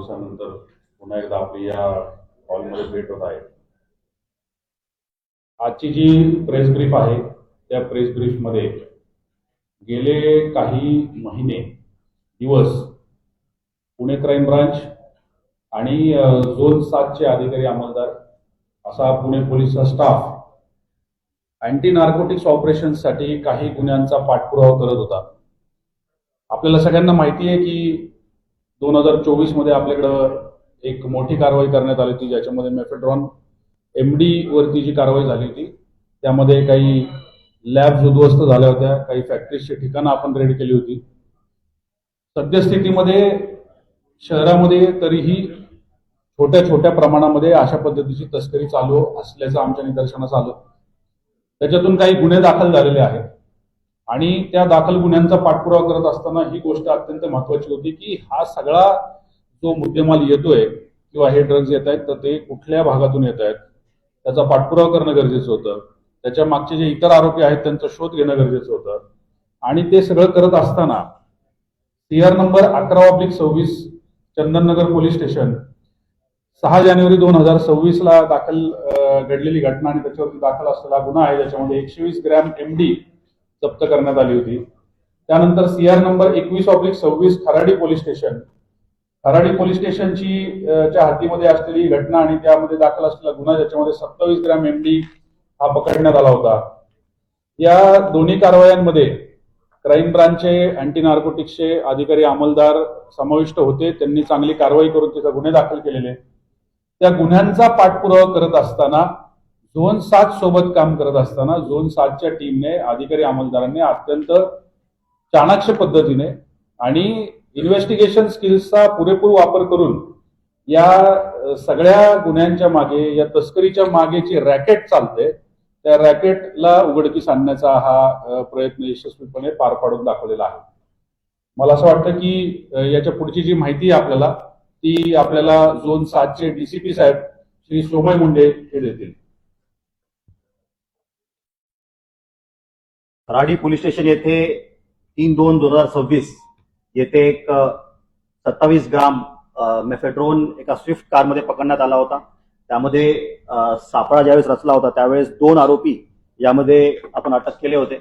वर्षानंतर पुन्हा एकदा आपली या हॉलमध्ये भेट होत आहे. आजची जी प्रेस ब्रीफ आहे त्या प्रेस ब्रीफमध्ये गेले काही महिने दिवस पुणे क्राईम ब्रांच आणि झोन 7चे अधिकारी अंमलदार असा पुणे पोलीसचा स्टाफ अँटी नार्कोटिक्स ऑपरेशनसाठी काही गुन्ह्यांचा पाठपुरावा करत होता. आपल्याला सगळ्यांना माहिती आहे की 2024 मध्ये आपल्याकडं एक मोठी कारवाई करण्यात आली होती, ज्याच्यामध्ये मेफेड्रॉन MD वरती जी कारवाई झाली होती त्यामध्ये काही लॅब्स उद्ध्वस्त झाल्या होत्या, काही फॅक्टरीजची ठिकाणं आपण रेड केली होती. सद्यस्थितीमध्ये शहरामध्ये तरीही छोट्या छोट्या प्रमाणामध्ये अशा पद्धतीची तस्करी चालू असल्याचं आमच्या निदर्शनास आलं. त्याच्यातून काही गुन्हे दाखल झालेले आहेत आणि त्या दाखल गुन्ह्यांचा पाठपुरावा करत असताना ही गोष्ट अत्यंत महत्वाची होती की हा सगळा जो मुद्देमाल येतोय किंवा हे ड्रग्ज येत आहेत तर ते कुठल्या भागातून येत आहेत त्याचा पाठपुरावा करणं गरजेचं होतं. त्याच्या मागचे जे इतर आरोपी आहेत त्यांचा शोध घेणं गरजेचं होतं आणि ते सगळं करत असताना CR number 11/26 Chandannagar police station 6 जानेवारी 2026 ला दाखल घडलेली घटना आणि त्याच्यावरती दाखल असलेला गुन्हा आहे, ज्याच्यामध्ये 120 ग्रॅम MD जप्त करण्यात आली होती. त्यानंतर CR number 21/26 Kharadi police station, Kharadi police स्टेशनची च्या हद्दीमध्ये असलेली घटना आणि त्यामध्ये दाखल असलेला गुन्हा, ज्याच्यामध्ये 27 ग्रॅम MD हा पकडण्यात आला होता. या दोन्ही कारवायांमध्ये क्राईम ब्रांचचे अँटी नार्कोटिक्सचे अधिकारी अंमलदार समाविष्ट होते. त्यांनी चांगली कारवाई करून त्याचे गुन्हे दाखल केलेले. त्या गुन्ह्यांचा पाठपुरावा करत असताना झोन 7 सोबत काम करत असताना झोन 7च्या टीमने अधिकारी अंमलदारांनी अत्यंत चाणाक्ष पद्धतीने आणि इन्व्हेस्टिगेशन स्किल्सचा पुरेपूर वापर करून या सगळ्या गुन्ह्यांच्या मागे, या तस्करीच्या मागे जी रॅकेट चालते त्या रॅकेटला उघडकीस आणण्याचा हा प्रयत्न यशस्वीपणे पार पाडून दाखवलेला आहे. मला असं वाटतं की याच्या पुढची जी माहिती आहे आपल्याला ती आपल्याला झोन 7चे DCP साहेब श्री सोमय मुंडे हे देतील. खराडी पोलीस स्टेशन येथे 3/2/2026 येथे एक 27 ग्राम मेफेड्रोन एका स्विफ्ट कारमध्ये पकडण्यात आला होता. त्यामध्ये सापळा ज्यावेळेस रचला होता त्यावेळेस 2 आरोपी यामध्ये आपण अटक केले होते.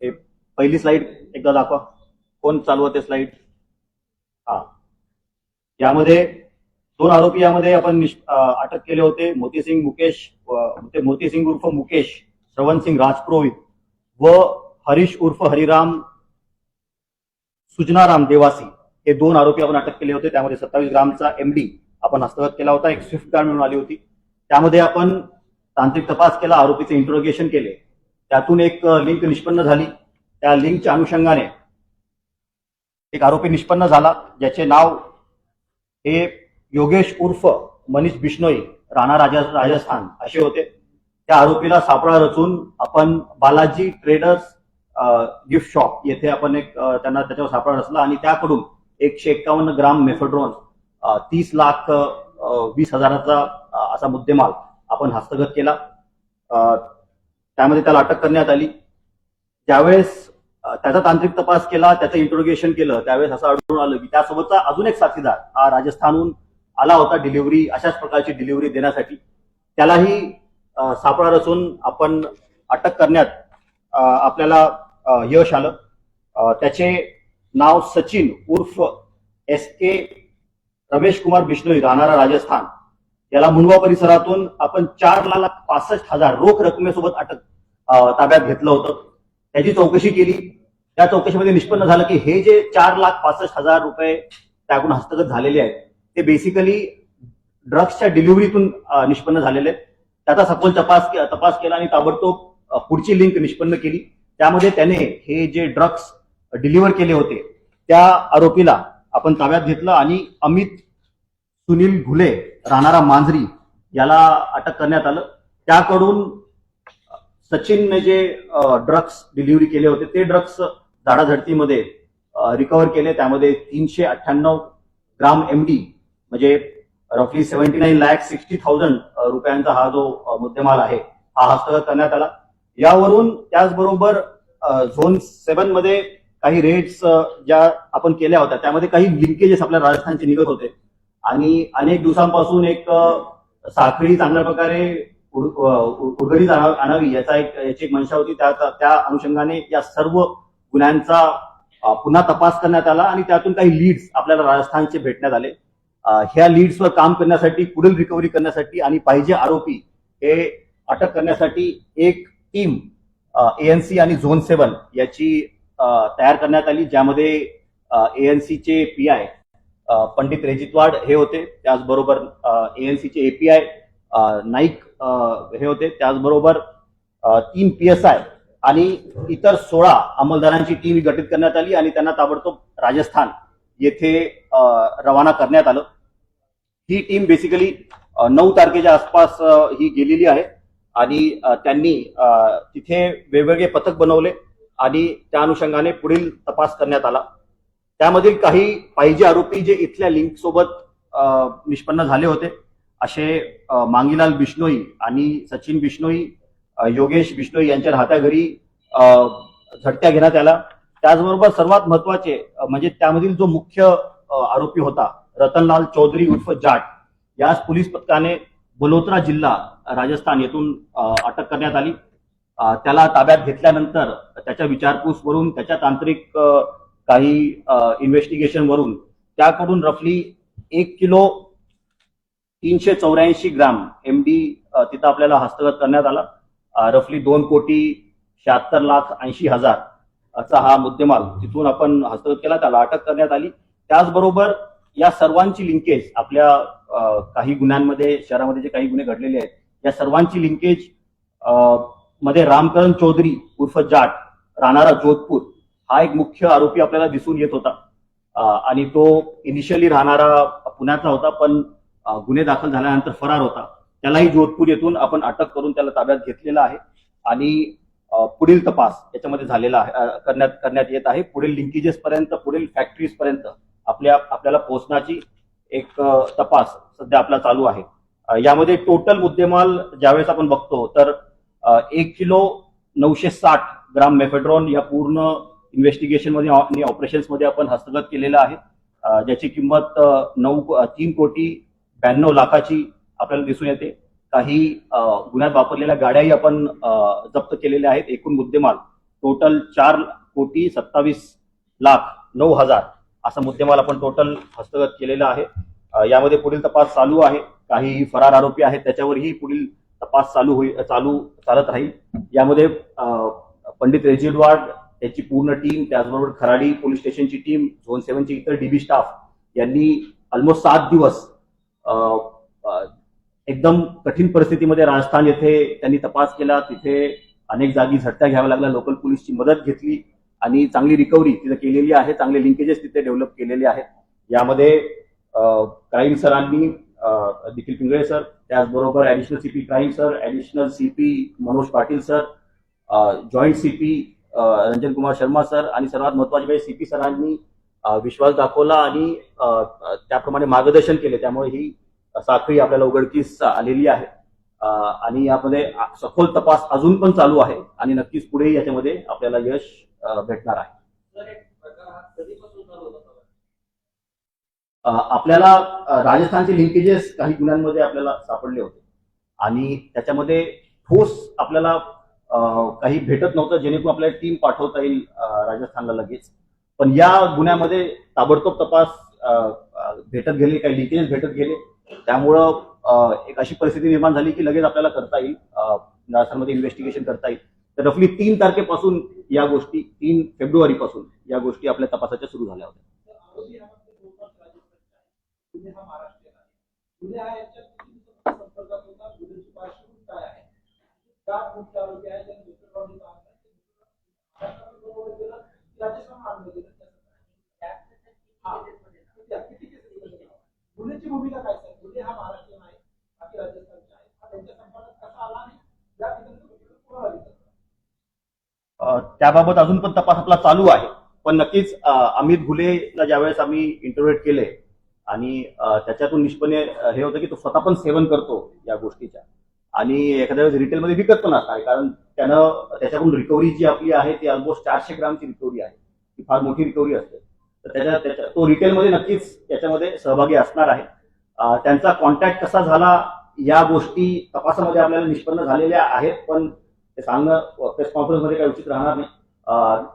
हे पहिली स्लाइड एकदा दाखवा. कोण चालवते स्लाइड? हा, यामध्ये 2 आरोपी यामध्ये आपण अटक केले होते. मोतीसिंग उर्फ मुकेश श्रवणसिंग राजपुरोहित व हरीश उर्फ हरिराम सुजनाराम देवासी हे 2 आरोपी आपण अटक केले होते. त्यामध्ये 27 ग्रामचा MD आपण हस्तगत केला होता. एक स्विफ्ट कार मिळून आली होती. त्यामध्ये आपण तांत्रिक तपास केला, आरोपीचे इंट्रोगेशन केले. त्यातून एक लिंक निष्पन्न झाली. त्या लिंकच्या अनुषंगाने एक आरोपी निष्पन्न झाला, ज्याचे नाव हे योगेश उर्फ मनीष बिश्नोई राणा राजस्थान असे होते. त्या आरोपीला सापळा रचून आपण बालाजी ट्रेडर्स गिफ्ट शॉप येथे आपण एक त्यांना त्याच्यावर सापळा रचला आणि त्याकडून 151 ग्राम मेफेड्रोन 30,20,000चा असा मुद्देमाल आपण हस्तगत केला. त्यामध्ये त्याला अटक करण्यात आली. ज्यावेळेस त्याचा तांत्रिक तपास केला, त्याचं इंट्रोगेशन केलं, त्यावेळेस असं आढळून आलं की त्यासोबतचा अजून एक साथीदार हा राजस्थानहून आला होता डिलिव्हरी, अशाच प्रकारची डिलिव्हरी देण्यासाठी. त्यालाही सापळा रचून आपण अटक करण्यात आपल्याला यश आलं. त्याचे नाव सचिन उर्फ SK रमेश कुमार बिश्नोई राहणारा राजस्थान, याला मुंडवा परिसरातून आपण 4,65,000 रोख रकमेसोबत ताब्यात घेतलं होतं. त्याची चौकशी केली. त्या चौकशीमध्ये निष्पन्न झालं की हे जे 4,65,000 रुपये त्याकडून हस्तगत झालेले आहेत ते बेसिकली ड्रग्सच्या डिलिव्हरीतून निष्पन्न झालेले आहेत. त्याचा सखोल तपास केला आणि ताबडतोब पुढची लिंक निष्पन्न केली. त्यामध्ये त्याने हे जे ड्रग्स डिलिव्हर केले होते त्या आरोपीला आपण ताब्यात घेतलं आणि अमित सुनील घुले राहणारा मांजरी याला अटक करण्यात आलं. त्याकडून सचिनने जे ड्रग्स डिलिव्हरी केले होते ते ड्रग्स झाडाझडतीमध्ये रिकव्हर केले. त्यामध्ये 398 ग्राम MD म्हणजे रफली 79,60,000 रुपयांचा हा जो मुद्देमाल आहे हा हस्तगत करण्यात आला. यावरून त्याचबरोबर झोन 7 मध्ये काही रेड्स ज्या आपण केल्या होत्या त्यामध्ये काही लिंकेजेस आपल्या राजस्थानचे निघत होते आणि अनेक दिवसांपासून एक साखळी चांगल्या प्रकारे उघडीत आणावी याची एक मनशा होती. त्या अनुषंगाने या सर्व गुन्ह्यांचा पुन्हा तपास करण्यात आला आणि त्यातून काही लीड्स आपल्याला राजस्थानचे भेटण्यात आले. ह्या लीड्सवर काम करण्यासाठी, पुढील रिकव्हरी करण्यासाठी आणि पाहिजे आरोपी हे अटक करण्यासाठी एक टीम ANC आणि झोन 7 याची तयार करण्यात आली, ज्यामध्ये ANCचे PI पंडित रेजितवाड हे होते, त्याचबरोबर ANCचे API नाईक हे होते, त्याचबरोबर 3 PSI आणि इतर 16 अंमलदारांची टीम गठीत करण्यात आली आणि त्यांना ताबडतोब राजस्थान येथे रवाना करण्यात आलं. ही टीम बेसिकली 9 तारखेच्या आसपास ही गेलेली आहे आणि त्यांनी तिथे वेगवेगळे पथक बनवले आणि त्या अनुषंगाने पुढील तपास करण्यात आला. त्यामधील काही पाहिजे आरोपी जे इथल्या लिंक सोबत निष्पन्न झाले होते असे मांगीलाल बिश्नोई आणि सचिन बिश्नोई, योगेश बिश्नोई यांच्या राहत्या घरी झडत्या घेण्यात आला. त्याचबरोबर सर्वात महत्वाचे म्हणजे त्यामधील जो मुख्य आरोपी होता रतनलाल चौधरी उर्फ जाट, याच पोलीस पथकाने बलोत्रा जिल्हा राजस्थान येथून अटक करण्यात आली. त्याला ताब्यात घेतल्यानंतर त्याच्या विचारपूसवरून, त्याच्या तांत्रिक काही इन्व्हेस्टिगेशन वरून त्याकडून रफली 1 किलो 384 ग्राम MD तिथं आपल्याला हस्तगत करण्यात आला. रफली 2,76,80,000 असा हा मुद्देमाल तिथून आपण हस्तगत केला, त्याला अटक करण्यात आली. त्याचबरोबर या सर्वांची लिंकेज आपल्या काही गुन्ह्यांमध्ये, शहरामध्ये जे काही गुन्हे घडलेले आहेत या सर्वांची लिंकेज मध्ये रामकरण चौधरी उर्फ जाट राहणारा जोधपूर हा एक मुख्य आरोपी आपल्याला दिसून येत होता. आणि तो इनिशियली राहणारा पुण्याचा होता, पण गुन्हे दाखल झाल्यानंतर फरार होता. त्यालाही जोधपूर येथून आपण अटक करून त्याला ताब्यात घेतलेला आहे आणि पुढील तपास याच्यामध्ये झालेला आहे, करण्यात येत आहे. पुढील लिंकेजेस पर्यंत, पुढील फॅक्टरीज पर्यंत आपल्याला पोहोचण्याची एक तपास सध्या आपला चालू आहे. यामध्ये टोटल मुद्देमाल ज्यावेळेस आपण बघतो तर 1 किलो 960 ग्राम मेफेड्रॉन या पूर्ण इन्व्हेस्टिगेशन मध्ये आणि ऑपरेशन्स मध्ये आपण हस्तगत केलेला आहे, ज्याची किंमत 3 कोटी 92 लाखाची आपल्याला दिसून येते. काही गुन्ह्यात वापरलेल्या गाड्याही आपण जप्त केलेल्या आहेत. एकूण मुद्देमाल टोटल 4 कोटी 27,09,000 असा मुद्देमाल आपण टोटल हस्तगत केलेला आहे. यामध्ये पुढील तपास चालू आहे. काही फरार आरोपी आहेत त्याच्यावरही पुढील तपास चालत राहील. यामध्ये पंडित रेजितवाड त्याची पूर्ण टीम, त्याचबरोबर खराडी पोलीस स्टेशनची टीम, झोन 7 ची इतर DB स्टाफ यांनी ऑलमोस्ट 7 दिवस एकदम कठीण परिस्थितीमध्ये राजस्थान येथे त्यांनी तपास केला. तिथे अनेक जागी झटक्या घ्याव्या लागल्या, लोकल पोलीसची मदत घेतली आणि चांगली रिकव्हरी तिथे केलेली आहे. चांगले लिंकेजेस तिथे डेव्हलप केलेले आहेत. यामध्ये क्राईम सरांनी निखिल पिंगळे सर, त्याचबरोबर additional CP crime sir, additional CP Manoj Patil sir, joint CP Ranjan Kumar Sharma sir आणि सर्वात महत्वाचे म्हणजे CP सरांनी विश्वास दाखवला आणि त्याप्रमाणे मार्गदर्शन केले. त्यामुळे ही साखळी आपल्याला उघडकीस आलेली आहे आणि यामध्ये सखोल तपास अजून पण चालू आहे आणि नक्कीच पुढे याच्यामध्ये आपल्याला यश भेटणार आहे. आपल्याला राजस्थानचे लिंकेजेस काही गुन्ह्यांमध्ये आपल्याला सापडले होते आणि त्याच्यामध्ये ठोस आपल्याला काही भेटत नव्हतं जेणेकरून आपल्याला टीम पाठवता येईल राजस्थानला लगेच. पण या गुन्ह्यामध्ये ताबडतोब तपास भेटत गेले, काही लिंकेजेस भेटत गेले. त्यामुळं एक अशी परिस्थिती निर्माण झाली की लगेच आपल्याला करता येईल, राजस्थानमध्ये इन्व्हेस्टिगेशन करता येईल. तर रफली 3 तारखेपासून या गोष्टी, 3 फेब्रुवारीपासून या गोष्टी आपल्या तपासाच्या सुरू झाल्या होत्या. गुन्ह्याची भूमिका काय सर? गुन्हे हा महाराष्ट्रीयन आहे, बाकी राजस्थानचे आहे, हा त्यांच्या संपर्कात कसा आला आणि या त्याबाबत अजून पण तपास आपला चालू आहे. पण नक्कीच अमित घुलेला ज्यावेळेस आम्ही इंटरव्ह्यू केले आणि त्याच्यातून निष्पन्न हे होतं की तो स्वतः पण सेवन करतो या गोष्टीच्या आणि एखाद्या वेळेस रिटेलमध्ये विकत पण असणार, कारण त्यानं त्याच्याकडून रिकव्हरी जी आपली आहे ती ऑलमोस्ट 400 ग्रामची रिकव्हरी आहे. ती फार मोठी रिकव्हरी असते. तर त्याच्या तो रिटेलमध्ये नक्कीच याच्यामध्ये सहभागी असणार आहे त्यांचा कॉन्टॅक्ट कसा झाला या गोष्टी तपासामध्ये आपल्याला निष्पन्न झालेल्या आहेत, पण ते सांगणं प्रेस कॉन्फरन्समध्ये काही उचित राहणार नाही.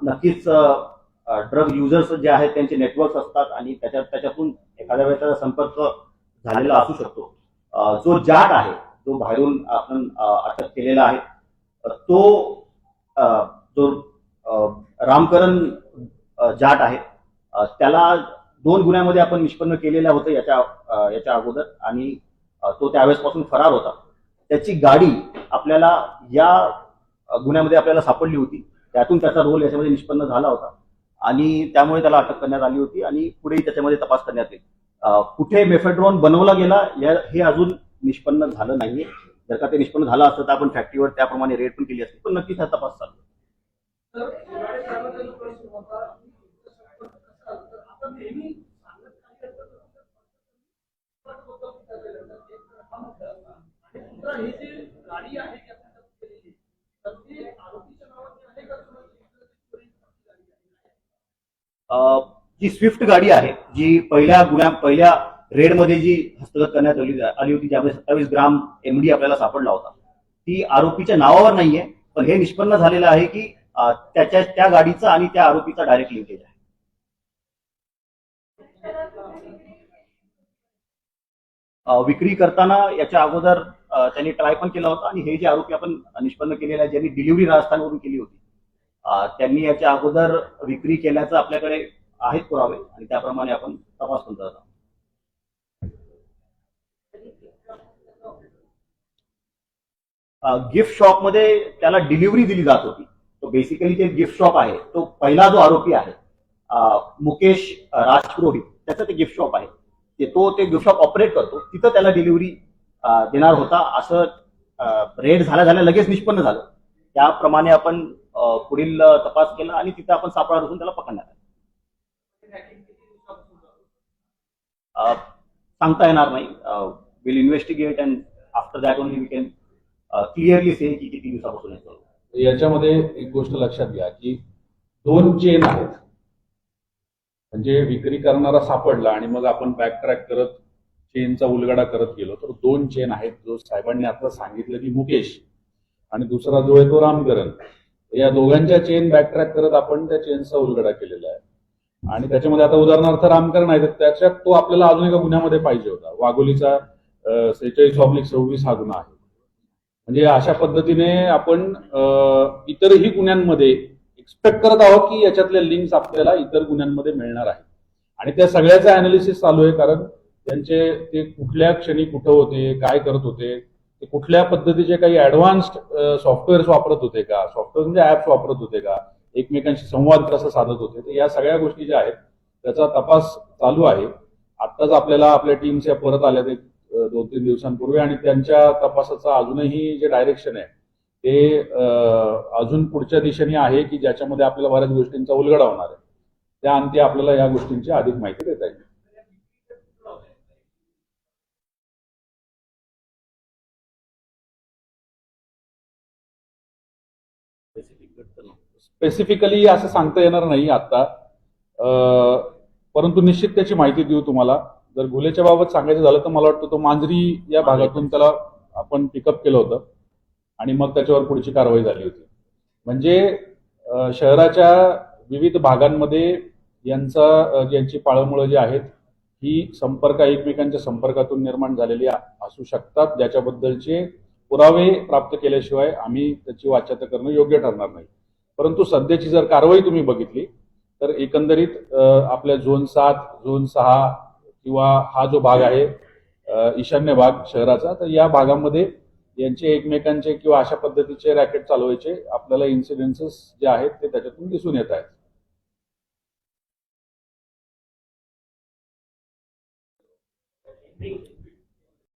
नक्कीच ड्रग युजर्स जे आहेत त्यांचे नेटवर्क्स असतात आणि त्याच्यातून एखाद्या वेळेचा संपर्क झालेला असू शकतो. जो जाट आहे, जो बाहेरून आपण अटक केलेला आहे, तो जो रामकरण जाट आहे, त्याला 2 गुन्ह्यामध्ये आपण निष्पन्न केलेल्या होतं याच्या अगोदर, आणि तो त्यावेळेसपासून फरार होता. त्याची गाडी आपल्याला या गुन्ह्यामध्ये आपल्याला सापडली होती, त्यातून त्याचा रोल याच्यामध्ये निष्पन्न झाला होता आणि त्यामुळे त्याला अटक करण्यात आली होती आणि पुढेही त्याच्यामध्ये तपास करण्यात येईल. कुठे मेफेड्रॉन बनवला गेला हे अजून निष्पन्न झालं नाहीये. जर का ते निष्पन्न झालं असतं तर आपण फॅक्टरीवर त्याप्रमाणे रेड पण केली असती, पण नक्कीच हा तपास चालू आहे. तर शिवाजी जो प्रश्न होता आपण नेहमी सांगत काही असतं आणि दुसरा ही जी गाडी आहे की आपण जप्त केलेली, तर ती आरोपीच्या नावाने आहे का जी स्विफ्ट गाडी आहे, जी पहिल्या रेडमध्ये जी हस्तगत करण्यात आली होती, ज्यामध्ये 27 ग्राम एमडी आपल्याला सापडला होता, ती आरोपीच्या नावावर नाहीये, पण हे निष्पन्न झालेलं आहे की त्या गाडीचा आणि त्या आरोपीचा डायरेक्ट लिंकेज आहे. विक्री करताना याच्या अगोदर त्यांनी ट्राय पण केला होता आणि हे जे आरोपी आपण निष्पन्न केलेले आहे, ज्यांनी डिलिव्हरी राजस्थानवरून केली होती, त्यांनी याच्या अगोदर विक्री केल्याचं आपल्याकडे आहेत पुरावे आणि त्याप्रमाणे आपण तपास पण करत आहोत. गिफ्ट शॉप मध्ये त्याला डिलिव्हरी दिली जात होती. तो बेसिकली ते गिफ्ट शॉप आहे, तो पहिला जो आरोपी आहे मुकेश राजपुरोहित, त्याचं ते गिफ्ट शॉप आहे, तो ते गिफ्ट शॉप ऑपरेट करतो, तिथं त्याला डिलिव्हरी देणार होता असं रेड झाल्या लगेच निष्पन्न झालं. त्याप्रमाणे आपण पुढील तपास केला आणि तिथं आपण सापळा रचून त्याला पकडण्यात आलं. सांगता येणार नाही. Will investigate and after that only we can clearly say की किती दिवसापासून आहे. याच्यामध्ये एक गोष्ट लक्षात घ्या की 2 चेन आहेत. म्हणजे विक्री करणारा सापडला आणि मग आपण बॅक ट्रॅक करत चेनचा उलगडा करत गेलो तर 2 चेन आहेत. जो साहेबांनी आता सांगितलं की मुकेश आणि दुसरा जो आहे तो रामकरण, या दोघांच्या चेन बॅक ट्रॅक करत आपण त्या चेनचा उलगडा केलेला आहे. आणि त्याच्यामध्ये आता उदाहरणार्थ रामकरण आहे, तर त्याच्यात तो आपल्याला अजून एका गुन्ह्यामध्ये पाहिजे होता. वाघोलीचा 46/26 हा गुन्हा आहे. म्हणजे अशा पद्धतीने आपण इतरही गुन्ह्यांमध्ये एक्सपेक्ट करत आहोत की याच्यातल्या लिंक्स आपल्याला इतर गुन्ह्यांमध्ये मिळणार आहेत. आणि त्या सगळ्याचा अनालिसिस चालू आहे, कारण त्यांचे ते कुठल्या क्षणी कुठं होते, काय करत होते, ते कुठल्या पद्धतीचे काही ऍडव्हान्स्ड सॉफ्टवेअर्स वापरत होते का, सॉफ्टवेअर म्हणजे ऍप्स वापरत होते का, एकमेकांशी संवाद कसा साधत होते, तर या सगळ्या गोष्टी ज्या आहेत त्याचा तपास चालू आहे. आत्ताच आपल्याला आपल्या टीम्स या परत आल्या 2-3 दिवसांपूर्वी आणि त्यांच्या तपासाचं अजूनही जे डायरेक्शन आहे ते अजून पुढच्या दिशेने आहे की ज्याच्यामध्ये आपल्याला बऱ्याच गोष्टींचा उलगडा होणार आहे. त्या अंती आपल्याला या गोष्टींची अधिक माहिती देता येईल. स्पेसिफिकली असं सांगता येणार नाही आता, परंतु निश्चित त्याची माहिती देऊ तुम्हाला. जर गुन्ह्याच्या बाबत सांगायचं झालं तर मला वाटतं तो मांजरी या भागातून त्याला आपण पिकअप केलं होतं आणि मग त्याच्यावर पुढची कारवाई झाली होती. म्हणजे शहराच्या विविध भागांमध्ये यांची पाळंमुळं जी आहेत ही एकमेकांच्या संपर्कातून निर्माण झालेली असू शकतात, ज्याच्याबद्दलचे पुरावे प्राप्त केल्याशिवाय आम्ही त्याची वाच्यता करणं योग्य ठरणार नाही. परंतु सध्याची जर कारवाई तुम्ही बघितली तर एकंदरीत आपल्या झोन 7, झोन 6 किंवा हा जो भाग आहे ईशान्य भाग शहराचा, तर या भागामध्ये यांचे एकमेकांचे किंवा अशा पद्धतीचे रॅकेट चालवायचे आपल्याला इन्सिडेन्सेस जे आहेत ते त्याच्यातून दिसून येत आहेत.